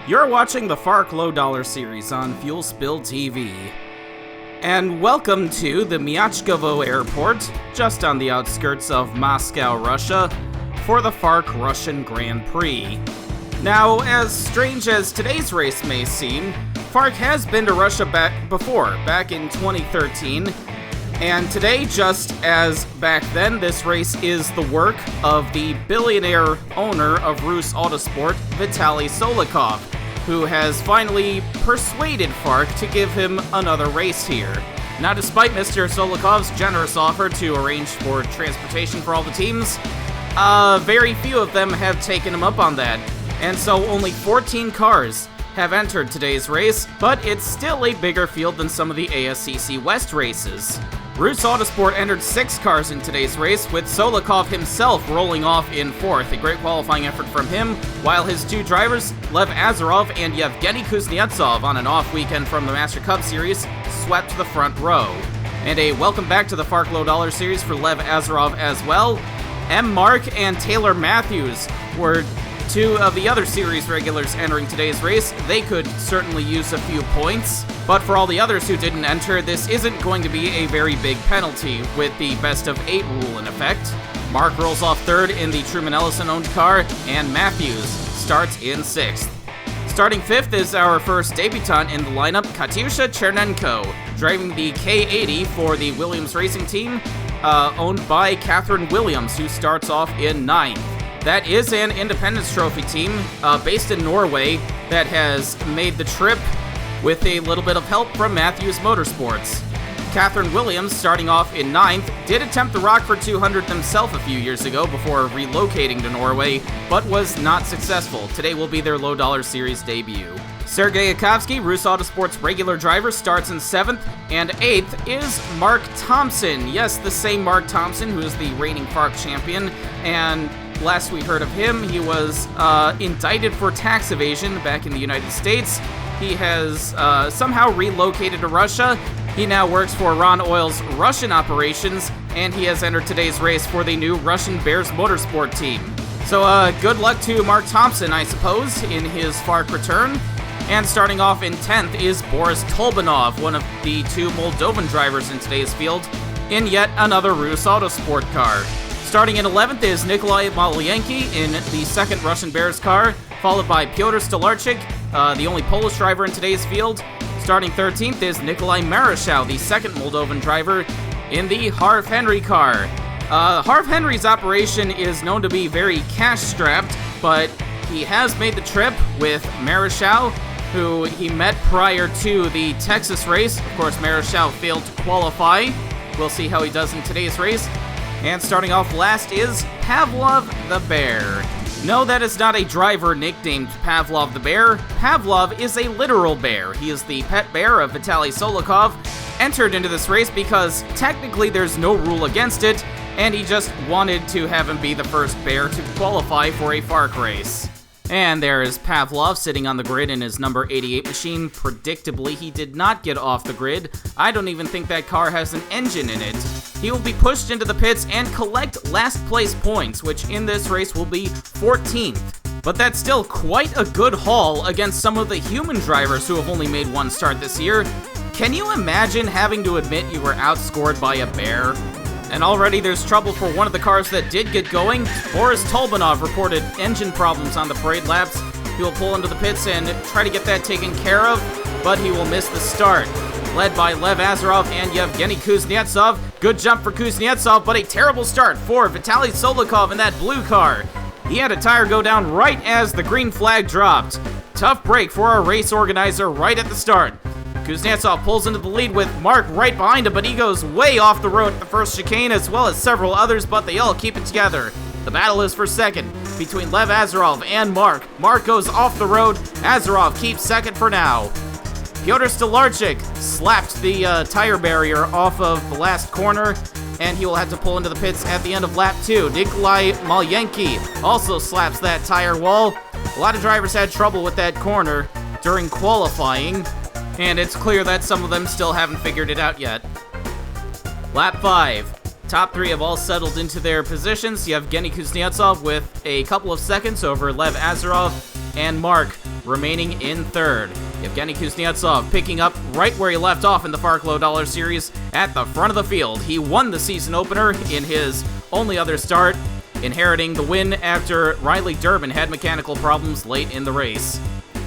You're watching the FARC Low Dollar series on Fuel Spill TV. And welcome to the Miachkovo airport, just on the outskirts of Moscow, Russia, for the FARC Russian Grand Prix. Now, as strange as today's race may seem, FARC has been to Russia back in 2013, and today, just as back then, this race is the work of the billionaire owner of Rus Autosport, Vitaly Solikov, who has finally persuaded FARC to give him another race here. Now, despite Mr. Solikov's generous offer to arrange for transportation for all the teams, very few of them have taken him up on that, and so only 14 cars have entered today's race, but it's still a bigger field than some of the ASCC West races. Rus Autosport entered 6 cars in today's race, with Solikov himself rolling off in 4th. A great qualifying effort from him, while his 2 drivers, Lev Azarov and Yevgeny Kuznetsov, on an off weekend from the Master Cup Series, swept the front row. And a welcome back to the FARC Low Dollar Series for Lev Azarov as well. M. Mark and Taylor Matthews were 2 of the other series regulars entering today's race. They could certainly use a few points, but for all the others who didn't enter, this isn't going to be a very big penalty, with the best of 8 rule in effect. Mark rolls off 3rd in the Truman Ellison-owned car, and Matthews starts in 6th. Starting 5th is our first debutant in the lineup, Katyusha Chernenko, driving the K80 for the Williams Racing Team, owned by Catherine Williams, who starts off in 9th. That is an Independence Trophy team based in Norway that has made the trip with a little bit of help from Matthews Motorsports. Catherine Williams, starting off in 9th, did attempt the Rockford 200 himself a few years ago before relocating to Norway, but was not successful. Today will be their Low Dollar Series debut. Sergei Yakovsky, Rus Autosport's regular driver, starts in 7th, and 8th is Mark Thompson. Yes, the same Mark Thompson, who is the reigning FARC champion, and last we heard of him, he was indicted for tax evasion back in the United States. He has somehow relocated to Russia. He now works for Ron Oil's Russian operations, and he has entered today's race for the new Russian Bears Motorsport team. So good luck to Mark Thompson, I suppose, in his FARC return. And starting off in 10th is Boris Tolbanov, one of the 2 Moldovan drivers in today's field, in yet another Rus Autosport car. Starting in 11th is Nikolai Malyenki in the 2nd Russian Bears car, followed by Pyotr Stolarczyk, the only Polish driver in today's field. Starting 13th is Nikolai Marashau, the 2nd Moldovan driver in the Harv Henry car. Harv Henry's operation is known to be very cash-strapped, but he has made the trip with Marashau, who he met prior to the Texas race. Of course, Marashau failed to qualify. We'll see how he does in today's race. And starting off last is Pavlov the Bear. No, that is not a driver nicknamed Pavlov the Bear. Pavlov is a literal bear. He is the pet bear of Vitaly Solikov, entered into this race because technically there's no rule against it, and he just wanted to have him be the first bear to qualify for a FARC race. And there is Pavlov sitting on the grid in his number 88 machine. Predictably, he did not get off the grid. I don't even think that car has an engine in it. He will be pushed into the pits and collect last place points, which in this race will be 14th. But that's still quite a good haul against some of the human drivers who have only made 1 start this year. Can you imagine having to admit you were outscored by a bear? And already there's trouble for one of the cars that did get going. Boris Tolbanov reported engine problems on the parade laps. He will pull into the pits and try to get that taken care of, but he will miss the start. Led by Lev Azarov and Yevgeny Kuznetsov. Good jump for Kuznetsov, but a terrible start for Vitaly Solikov in that blue car. He had a tire go down right as the green flag dropped. Tough break for our race organizer right at the start. Kuznetsov pulls into the lead with Mark right behind him, but he goes way off the road at the first chicane, as well as several others, but they all keep it together. The battle is for 2nd between Lev Azarov and Mark. Mark goes off the road. Azarov keeps 2nd for now. Pyotr Stolarczyk slapped the tire barrier off of the last corner, and he will have to pull into the pits at the end of lap 2. Nikolai Malyenki also slaps that tire wall. A lot of drivers had trouble with that corner during qualifying, and it's clear that some of them still haven't figured it out yet. Lap 5. Top 3 have all settled into their positions. Yevgeny Kuznetsov with a couple of seconds over Lev Azarov, and Mark remaining in third. Yevgeny Kuznetsov picking up right where he left off in the FARC Low Dollar Series at the front of the field. He won the season opener in his only other start, inheriting the win after Riley Durbin had mechanical problems late in the race.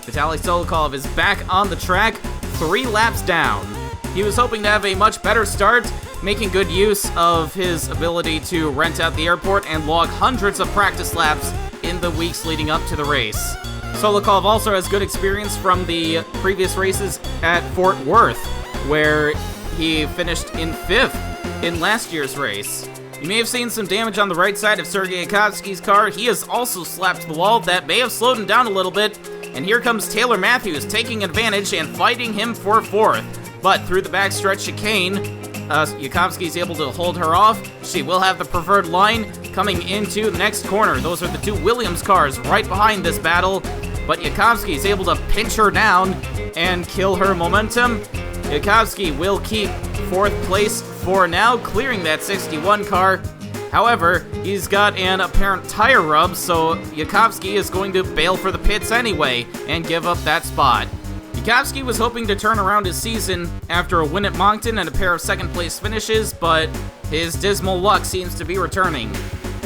Vitaly Solikov is back on the track, 3 laps down. He was hoping to have a much better start, making good use of his ability to rent out the airport and log hundreds of practice laps in the weeks leading up to the race. Solikov also has good experience from the previous races at Fort Worth, where he finished in 5th in last year's race. You may have seen some damage on the right side of Sergei Yakovsky's car. He has also slapped the wall. That may have slowed him down a little bit. And here comes Taylor Matthews taking advantage and fighting him for 4th. But through the backstretch chicane, Yakovsky's able to hold her off. She will have the preferred line coming into the next corner. Those are the 2 Williams cars right behind this battle. But Yakovsky's able to pinch her down and kill her momentum. Yakovsky will keep 4th place for now, clearing that 61 car. However, he's got an apparent tire rub, so Yakovsky is going to bail for the pits anyway and give up that spot. Yakovsky was hoping to turn around his season after a win at Moncton and a pair of second-place finishes, but his dismal luck seems to be returning.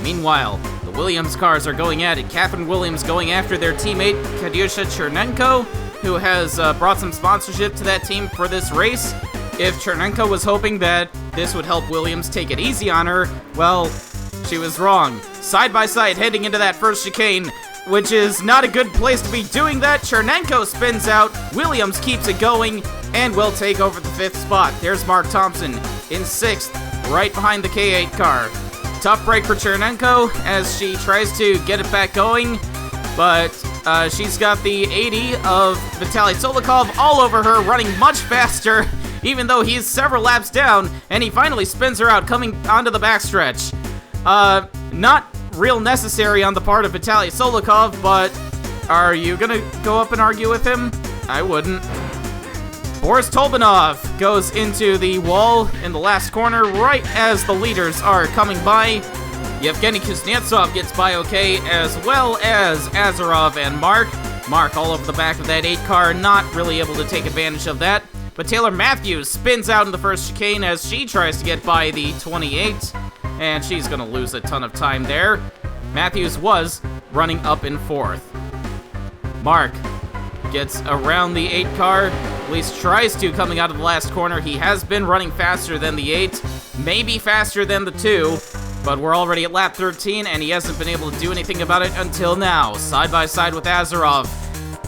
Meanwhile, the Williams cars are going at it. Catherine Williams going after their teammate, Kadyusha Chernenko, who has brought some sponsorship to that team for this race. If Chernenko was hoping that this would help Williams take it easy on her, well, she was wrong. Side by side heading into that first chicane, which is not a good place to be doing that. Chernenko spins out, Williams keeps it going, and will take over the 5th spot. There's Mark Thompson in 6th, right behind the K8 car. Tough break for Chernenko as she tries to get it back going, but she's got the 80 of Vitaly Solikov all over her, running much faster, even though he's several laps down, and he finally spins her out, coming onto the backstretch. Not real necessary on the part of Vitaly Solikov, but are you gonna go up and argue with him? I wouldn't. Boris Tolbanov goes into the wall in the last corner right as the leaders are coming by. Yevgeny Kuznetsov gets by okay, as well as Azarov and Mark. Mark all over the back of that 8 car, not really able to take advantage of that. But Taylor Matthews spins out in the first chicane as she tries to get by the 28, and she's going to lose a ton of time there. Matthews was running up in 4th. Mark gets around the 8 car, at least tries to coming out of the last corner. He has been running faster than the 8, maybe faster than the 2, but we're already at lap 13, and he hasn't been able to do anything about it until now. Side by side with Azarov,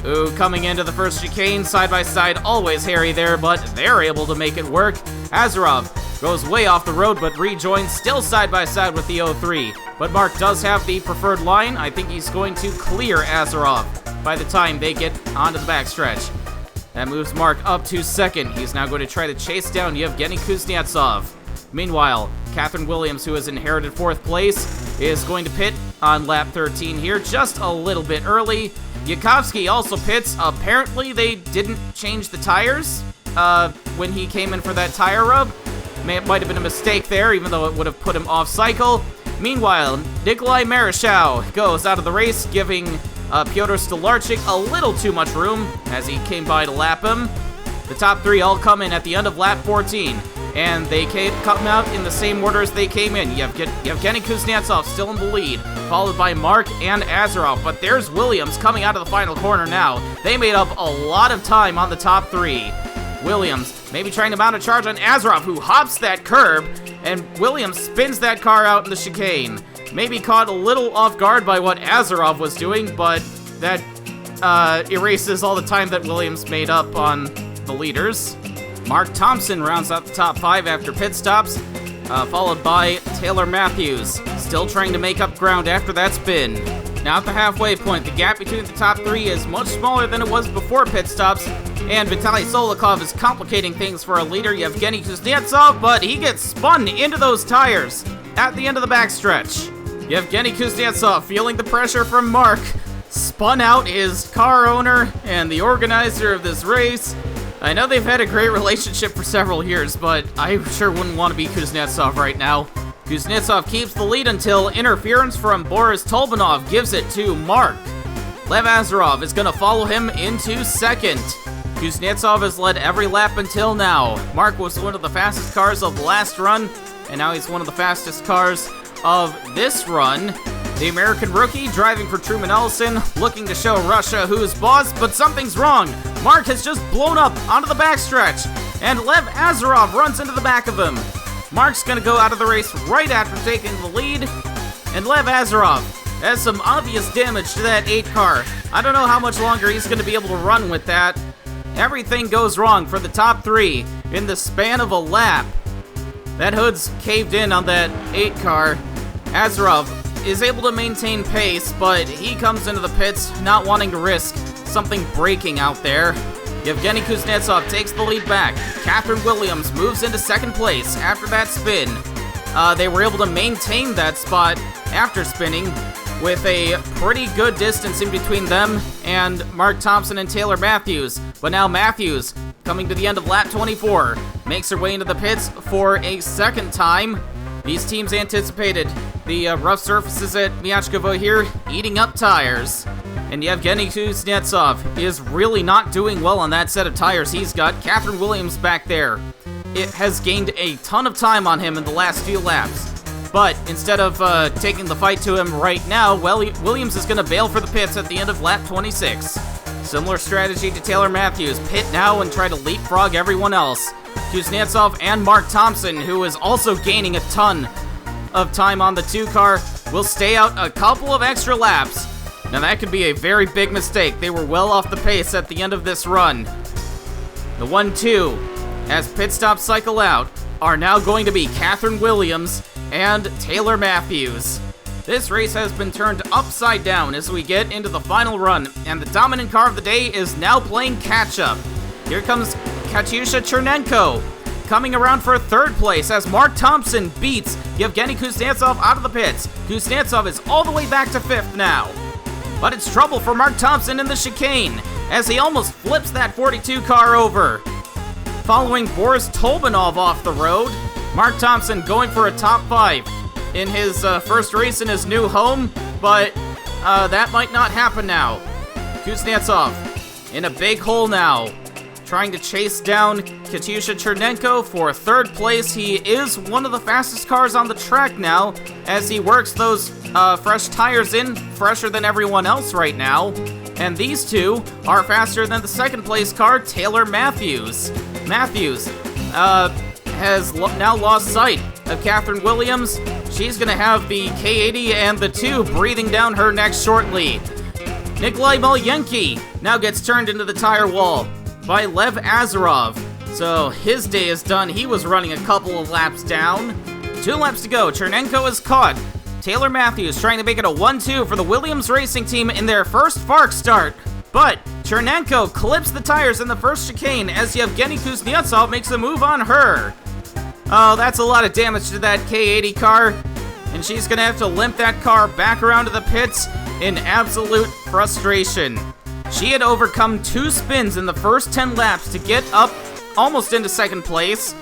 who coming into the first chicane, side by side, always hairy there, but they're able to make it work. Azarov goes way off the road, but rejoins, still side by side with the 03. But Mark does have the preferred line. I think he's going to clear Azarov by the time they get onto the backstretch. That moves Mark up to 2nd. He's now going to try to chase down Yevgeny Kuznetsov. Meanwhile, Catherine Williams, who has inherited 4th place, is going to pit on lap 13 here, just a little bit early. Yakovsky also pits. Apparently, they didn't change the tires when he came in for that tire rub. It might have been a mistake there, even though it would have put him off cycle. Meanwhile, Nikolai Marashau goes out of the race, giving Pyotr Stolarczyk a little too much room as he came by to lap him. The top 3 all come in at the end of lap 14, and they come out in the same order as they came in. Yevgeny Kuznetsov still in the lead, followed by Mark and Azarov, but there's Williams coming out of the final corner now. They made up a lot of time on the top 3. Williams maybe trying to mount a charge on Azarov, who hops that curb, and Williams spins that car out in the chicane. Maybe caught a little off guard by what Azarov was doing, but that erases all the time that Williams made up on the leaders. Mark Thompson rounds out the top 5 after pit stops, followed by Taylor Matthews, still trying to make up ground after that spin. Now at the halfway point, the gap between the top 3 is much smaller than it was before pit stops, and Vitaly Solikov is complicating things for a leader, Yevgeny Kuznetsov, but he gets spun into those tires at the end of the backstretch. Yevgeny Kuznetsov, feeling the pressure from Mark, spun out his car owner and the organizer of this race. I know they've had a great relationship for several years, but I sure wouldn't want to be Kuznetsov right now. Kuznetsov keeps the lead until interference from Boris Tolbanov gives it to Mark. Lev Azarov is going to follow him into second. Kuznetsov has led every lap until now. Mark was one of the fastest cars of the last run, and now he's one of the fastest cars of this run. The American rookie driving for Truman Ellison, looking to show Russia who's boss, but something's wrong. Mark has just blown up onto the backstretch, and Lev Azarov runs into the back of him. Mark's gonna go out of the race right after taking the lead, and Lev Azarov has some obvious damage to that 8 car. I don't know how much longer he's gonna be able to run with that. Everything goes wrong for the top 3 in the span of a lap. That hood's caved in on that 8 car. Azarov is able to maintain pace, but he comes into the pits not wanting to risk something breaking out there. Yevgeny Kuznetsov takes the lead back. Catherine Williams moves into second place after that spin. They were able to maintain that spot after spinning with a pretty good distance in between them and Mark Thompson and Taylor Matthews. But now Matthews, coming to the end of lap 24, makes her way into the pits for a second time. These teams anticipated the rough surfaces at Miachkovo here eating up tires. And Yevgeny Kuznetsov is really not doing well on that set of tires he's got. Catherine Williams back there. It has gained a ton of time on him in the last few laps. But instead of taking the fight to him right now, Williams is going to bail for the pits at the end of lap 26. Similar strategy to Taylor Matthews. Pit now and try to leapfrog everyone else. Kuznetsov and Mark Thompson, who is also gaining a ton of time on the 2 car, will stay out a couple of extra laps. Now that could be a very big mistake. They were well off the pace at the end of this run. The 1-2, as pit stops cycle out, are now going to be Catherine Williams and Taylor Matthews. This race has been turned upside down as we get into the final run, and the dominant car of the day is now playing catch-up. Here comes Katyusha Chernenko, coming around for 3rd place as Mark Thompson beats Yevgeny Kuznetsov out of the pits. Kuznetsov is all the way back to 5th now. But it's trouble for Mark Thompson in the chicane as he almost flips that 42 car over. Following Boris Tolbanov off the road, Mark Thompson going for a top 5 in his first race in his new home, but that might not happen now. Kuznetsov in a big hole now, trying to chase down Katyusha Chernenko for 3rd place. He is one of the fastest cars on the track now as he works those fresh tires in, fresher than everyone else right now. And these 2 are faster than the 2nd place car, Taylor Matthews. Matthews has now lost sight of Catherine Williams. She's going to have the K80 and the 2 breathing down her neck shortly. Nikolai Malyenki now gets turned into the tire wall by Lev Azarov. So his day is done. He was running a couple of laps down. 2 laps to go. Chernenko is caught. Taylor Matthews trying to make it a 1-2 for the Williams Racing Team in their first FARC start. But Chernenko clips the tires in the first chicane as Yevgeny Kuznetsov makes a move on her. Oh, that's a lot of damage to that K80 car, and she's gonna have to limp that car back around to the pits in absolute frustration. She had overcome 2 spins in the first 10 laps to get up almost into 2nd place,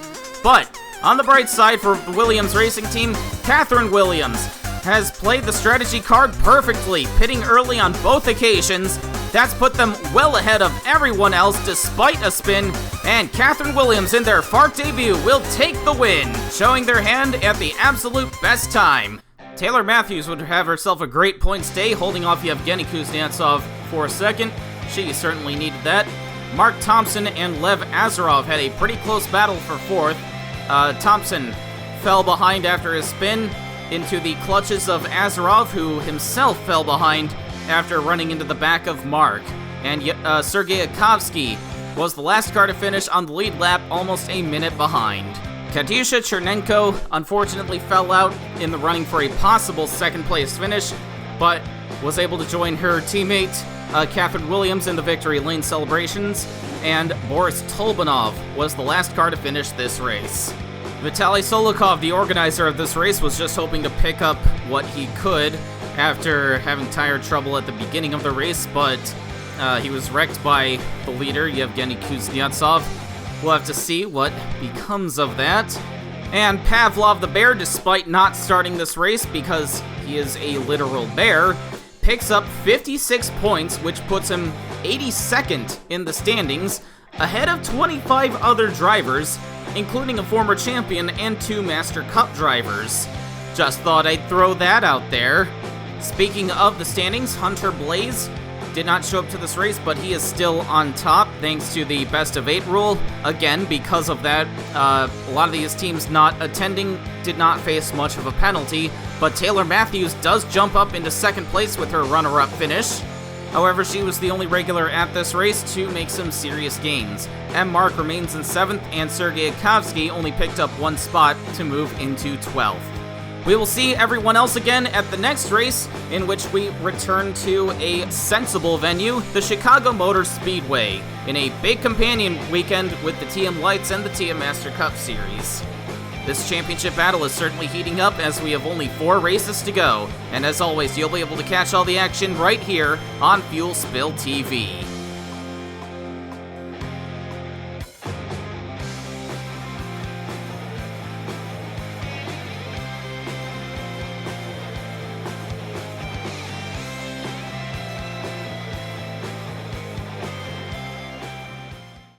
but on the bright side for the Williams Racing Team, Catherine Williams has played the strategy card perfectly, pitting early on both occasions. That's put them well ahead of everyone else despite a spin, and Catherine Williams in their FARC debut will take the win, showing their hand at the absolute best time. Taylor Matthews would have herself a great points day, holding off Yevgeny Kuznetsov for a second. She certainly needed that. Mark Thompson and Lev Azarov had a pretty close battle for 4th. Thompson fell behind after his spin into the clutches of Azarov, who himself fell behind after running into the back of Mark. And Sergei Akovsky was the last car to finish on the lead lap, almost a minute behind. Katyusha Chernenko unfortunately fell out in the running for a possible 2nd place finish, but was able to join her teammate Catherine Williams in the victory lane celebrations, and Boris Tolbanov was the last car to finish this race. Vitaly Solikov, the organizer of this race, was just hoping to pick up what he could after having tire trouble at the beginning of the race, but he was wrecked by the leader, Yevgeny Kuznetsov. We'll have to see what becomes of that. And Pavlov the bear, despite not starting this race because he is a literal bear, picks up 56 points, which puts him 82nd in the standings, ahead of 25 other drivers, including a former champion and 2 Master Cup drivers. Just thought I'd throw that out there. Speaking of the standings, Hunter Blaze did not show up to this race, but he is still on top thanks to the best of 8 rule. Again, because of that, a lot of these teams not attending did not face much of a penalty, but Taylor Matthews does jump up into second place with her runner-up finish. However, she was the only regular at this race to make some serious gains. M. Mark remains in 7th, and Sergei Akovsky only picked up 1 spot to move into 12th. We will see everyone else again at the next race, in which we return to a sensible venue, the Chicago Motor Speedway, in a big companion weekend with the TM Lights and the TM Master Cup Series. This championship battle is certainly heating up as we have only 4 races to go, and as always, you'll be able to catch all the action right here on Fuel Spill TV.